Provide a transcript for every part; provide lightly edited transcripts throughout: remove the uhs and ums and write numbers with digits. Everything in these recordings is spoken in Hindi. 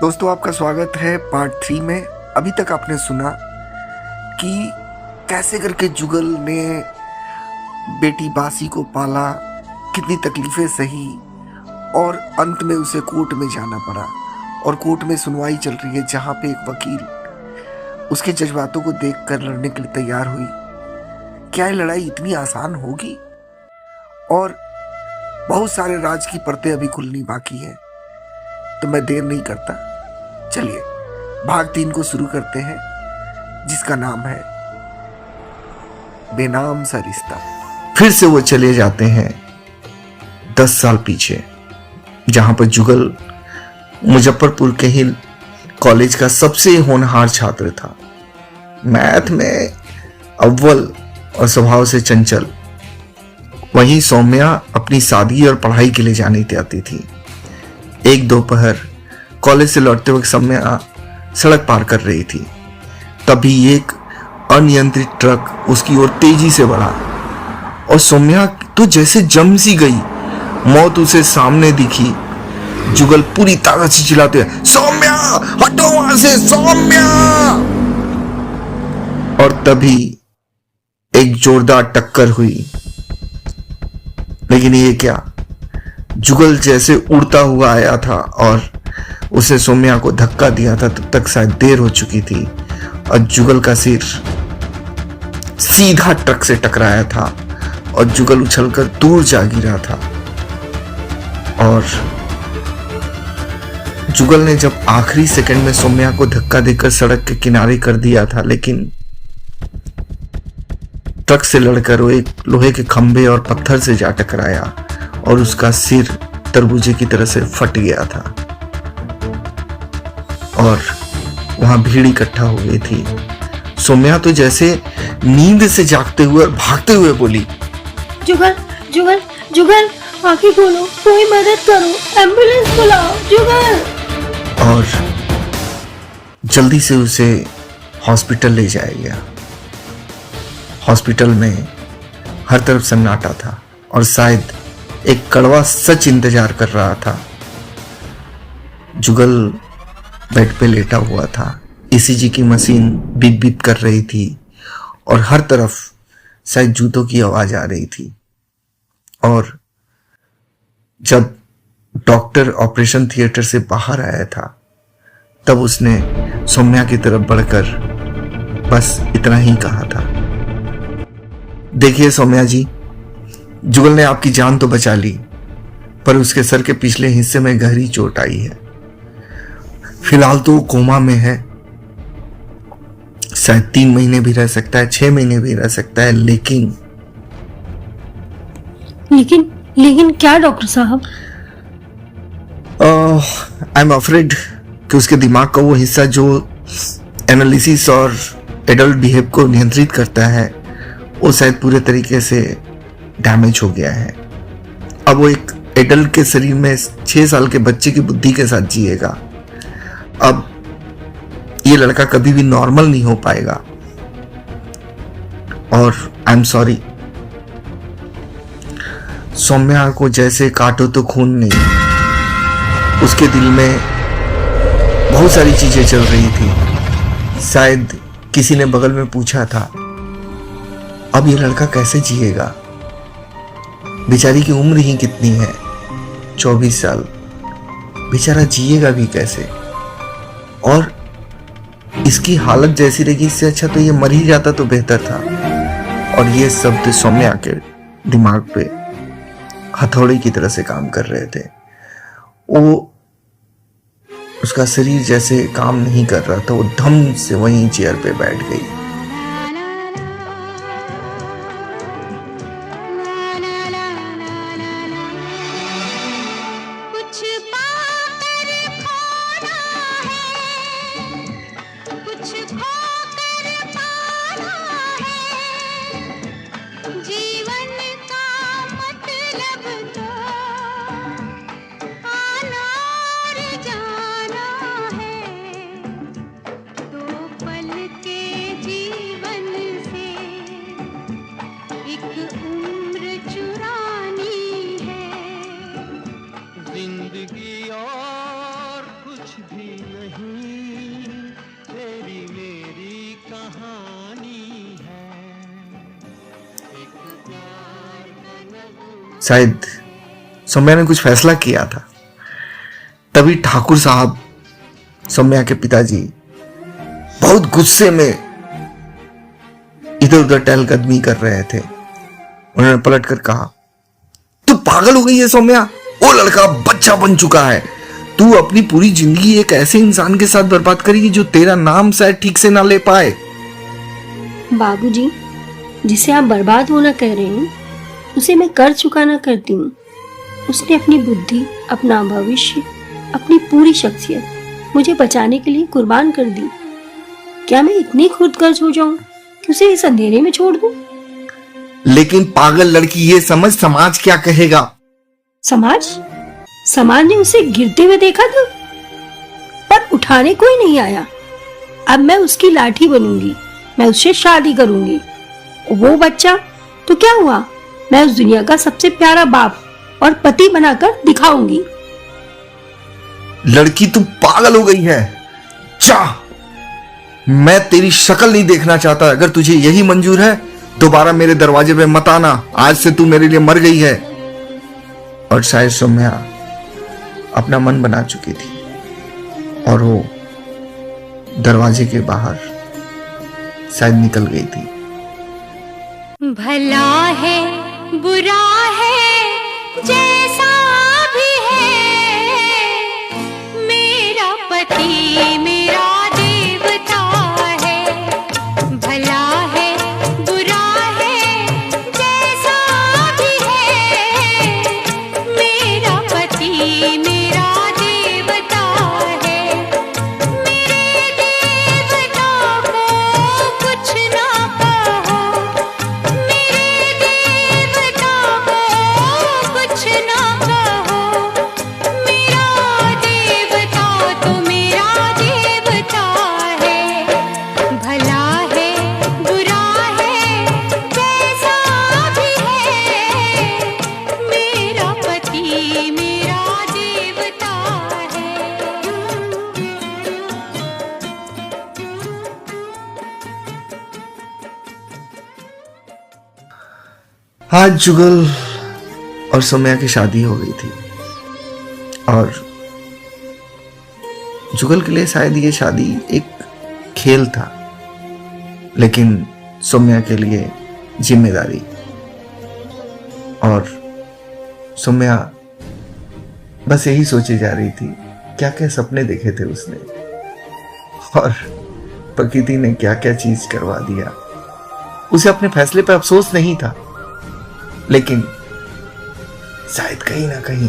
दोस्तों, आपका स्वागत है पार्ट 3 में। अभी तक आपने सुना कि कैसे करके जुगल ने बेटी बासी को पाला, कितनी तकलीफें सही और अंत में उसे कोर्ट में जाना पड़ा। और कोर्ट में सुनवाई चल रही है जहाँ पे एक वकील उसके जज्बातों को देखकर लड़ने के लिए तैयार हुई। क्या ये लड़ाई इतनी आसान होगी? और बहुत सारे राज की परतें अभी खुलनी बाकी है। तो मैं देर नहीं करता, चलिए भाग 3 को शुरू करते हैं, जिसका नाम है बेनाम सा रिश्ता। फिर से वो चले जाते हैं 10 साल पीछे, जहां पर जुगल मुजफ्फरपुर के ही कॉलेज का सबसे होनहार छात्र था। मैथ में अव्वल और स्वभाव से चंचल। वहीं सौम्या अपनी सादगी और पढ़ाई के लिए जानी जाती थी। एक दोपहर कॉलेज से लौटते वक्त सौम्या सड़क पार कर रही थी। तभी एक अनियंत्रित ट्रक उसकी ओर तेजी से बढ़ा और सौम्या तो जैसे जम सी गई। मौत उसे सामने दिखी। जुगल पूरी ताकत से चिल्लाते हैं, सौम्या हटो वहां से, सौम्या। और तभी एक जोरदार टक्कर हुई। लेकिन ये क्या, जुगल जैसे उड़ता हुआ आया था और उसे सौम्या को धक्का दिया था। तब तक शायद देर हो चुकी थी और जुगल का सिर सीधा ट्रक से टकराया था और जुगल उछलकर दूर जा गिरा था। और जुगल ने जब आखिरी सेकंड में सौम्या को धक्का देकर सड़क के किनारे कर दिया था, लेकिन ट्रक से लड़कर वो एक लोहे के खंभे और पत्थर से जा टकराया और उसका सिर तरबूजे की तरह से फट गया था। और वहां भीड़ इकट्ठा हो गई थी। सौम्या तो जैसे नींद से जागते हुए और भागते हुए बोली, जुगल जुगल जुगल, आंखें खोलो, कोई मदद करो, एम्बुलेंस बुलाओ, जुगल। और जल्दी से उसे हॉस्पिटल ले जाया गया। हॉस्पिटल में हर तरफ सन्नाटा था और शायद एक कड़वा सच इंतजार कर रहा था। जुगल बेड पे लेटा हुआ था। ईसीजी की मशीन बीप बीप कर रही थी और हर तरफ शायद जूतों की आवाज आ रही थी। और जब डॉक्टर ऑपरेशन थिएटर से बाहर आया था, तब उसने सौम्या की तरफ बढ़कर बस इतना ही कहा था, देखिए सौम्या जी, जुगल ने आपकी जान तो बचा ली, पर उसके सर के पिछले हिस्से में गहरी चोट आई है। फिलहाल तो वो कोमा में है। शायद 3 महीने भी रह सकता है, 6 महीने भी रह सकता है, लेकिन लेकिन क्या डॉक्टर साहब? आई एम अफ्रेड कि उसके दिमाग का वो हिस्सा जो एनालिसिस और एडल्ट बिहेव को नियंत्रित करता है, वो शायद पूरे तरीके से डैमेज हो गया है। अब वो एक एडल्ट के शरीर में 6 साल के बच्चे की बुद्धि के साथ जिएगा। अब ये लड़का कभी भी नॉर्मल नहीं हो पाएगा। और आई एम सॉरी, सौम्या को जैसे काटो तो खून नहीं। उसके दिल में बहुत सारी चीजें चल रही थी। शायद किसी ने बगल में पूछा था, अब ये लड़का कैसे जिएगा? बेचारी की उम्र ही कितनी है, 24 साल। बेचारा जिएगा भी कैसे? और इसकी हालत जैसी रहेगी, इससे अच्छा तो ये मर ही जाता तो बेहतर था। और ये शब्द सौम्या के दिमाग पे हथौड़े की तरह से काम कर रहे थे। वो उसका शरीर जैसे काम नहीं कर रहा था। वो धम से वहीं चेयर पे बैठ गई। जिंदगी और कुछ भी शायद सौम्या ने कुछ फैसला किया था। तभी ठाकुर साहब, सौम्या के पिताजी, बहुत गुस्से में इधर उधर टहलकदमी कर रहे थे। उन्होंने पलटकर कहा, तू पागल हो गई है सौम्या? वो लड़का बच्चा बन चुका है। तू अपनी पूरी जिंदगी एक ऐसे इंसान के साथ बर्बाद करेगी जो तेरा नाम शायद ठीक से ना ले पाए। बाबूजी, जिसे आप बर्बाद होना कह रहे हैं उसे मैं कर चुकाना करती हूँ। उसने अपनी बुद्धि, अपना भविष्य, अपनी पूरी शख्सियत मुझे बचाने के लिए कुर्बान कर दी। क्या मैं इतनी खुदगर्ज हो जाऊं कि उसे इस अंधेरे में छोड़ दूं? लेकिन पागल लड़की, ये समझ समाज क्या कहेगा? समाज ने उसे गिरते हुए देखा था, पर उठाने कोई नहीं आया। अब मैं उसकी लाठी बनूंगी, मैं उससे शादी करूंगी। वो बच्चा तो क्या हुआ, मैं उस दुनिया का सबसे प्यारा बाप और पति बनाकर दिखाऊंगी। लड़की, तू पागल हो गई है। मैं तेरी शक्ल नहीं देखना चाहता। अगर तुझे यही मंजूर है, दोबारा मेरे दरवाजे पे मत आना। आज से तू मेरे लिए मर गई है। और शायद सौम्या अपना मन बना चुकी थी और वो दरवाजे के बाहर शायद निकल गई थी। भला है बुरा है जैसा भी है, मेरा पति मेरा देवता है। भला है बुरा है जैसा भी है, मेरा पति मेरा देवता है। मेरे देवता को कुछ ना कहो, मेरे देवता को कुछ ना कहो। मेरा देवता तो मेरा देवता है। भला है बुरा है जैसा भी है, मेरा पति मेरा देवता है। आज जुगल और सौम्या की शादी हो गई थी और जुगल के लिए शायद ये शादी एक खेल था, लेकिन सौम्या के लिए जिम्मेदारी। और सौम्या बस यही सोचे जा रही थी, क्या क्या सपने देखे थे उसने और प्रकृति ने क्या क्या चीज करवा दिया। उसे अपने फैसले पर अफसोस नहीं था, लेकिन शायद कहीं ना कहीं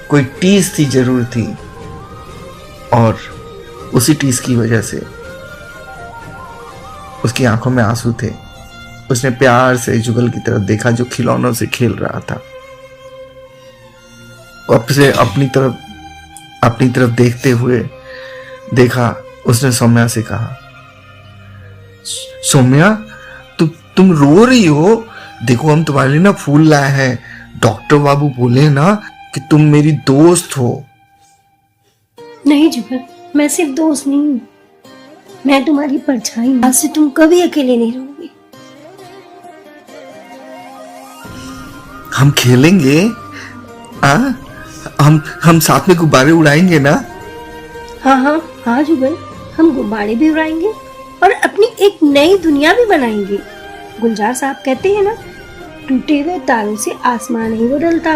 कोई टीस थी, जरूर थी। और उसी टीस की वजह से उसकी आंखों में आंसू थे। उसने प्यार से जुगल की तरफ देखा जो खिलौनों से खेल रहा था। उसे अपनी तरफ देखते हुए देखा। उसने सौम्या से कहा, सौम्या तुम रो रही हो? देखो, हम तुम्हारे लिए ना फूल लाए हैं। डॉक्टर बाबू बोले ना कि तुम मेरी दोस्त हो। नहीं जुगल, मैं सिर्फ दोस्त नहीं हूँ, मैं तुम्हारी परछाई हूँ। आज से तुम कभी अकेले नहीं रहोगे। हम खेलेंगे, हम साथ में गुब्बारे उड़ाएंगे ना? हाँ जुगल, हम गुब्बारे भी उड़ाएंगे और अपनी एक नई दुनिया भी बनाएंगे। गुलजार साहब कहते हैं ना, टूटे हुए तारों से आसमान नहीं बदलता,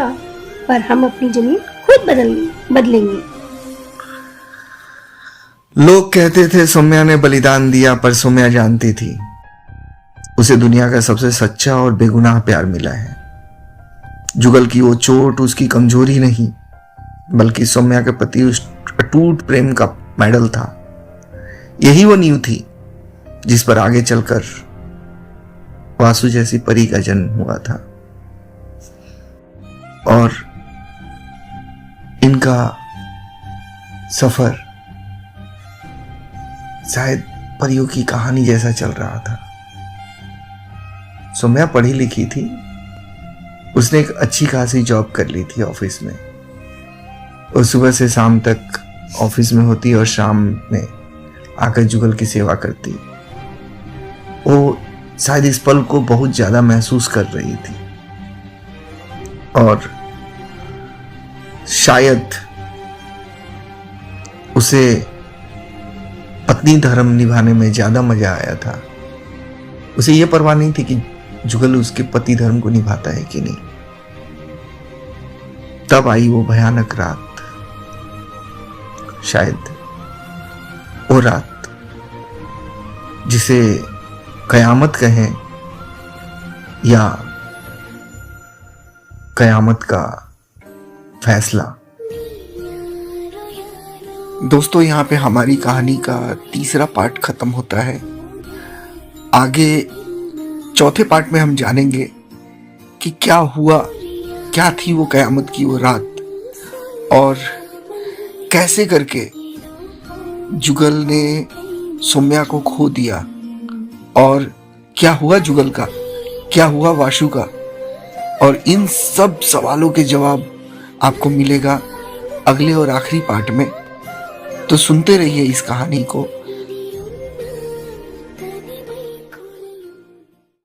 पर हम अपनी जमीन खुद बदलेंगे। लोग कहते थे सौम्या ने बलिदान दिया, पर सौम्या जानती थी उसे दुनिया का सबसे सच्चा और बेगुनाह प्यार मिला है। जुगल की वो चोट उसकी कमजोरी नहीं, बल्कि सौम्या के प्रति उस अटूट प्रेम का मेडल था। यही वो नींव थी जिस पर आगे चलकर वासु जैसी परी का जन्म हुआ था। और इनका सफर शायद परियों की कहानी जैसा चल रहा था। सौम्या पढ़ी लिखी थी, उसने एक अच्छी खासी जॉब कर ली थी ऑफिस में। वो सुबह से शाम तक ऑफिस में होती और शाम में आकर जुगल की सेवा करती। वो शायद इस पल को बहुत ज्यादा महसूस कर रही थी। और शायद उसे पत्नी धर्म निभाने में ज्यादा मजा आया था। उसे यह परवाह नहीं थी कि जुगल उसके पति धर्म को निभाता है कि नहीं। तब आई वो भयानक रात, शायद वो रात जिसे कयामत कहें या कयामत का फैसला। दोस्तों, यहाँ पे हमारी कहानी का तीसरा पार्ट खत्म होता है। आगे चौथे पार्ट में हम जानेंगे कि क्या हुआ, क्या थी वो कयामत की वो रात और कैसे करके जुगल ने सौम्या को खो दिया और क्या हुआ जुगल का, क्या हुआ वाशु का। और इन सब सवालों के जवाब आपको मिलेगा अगले और आखिरी पार्ट में। तो सुनते रहिए इस कहानी को।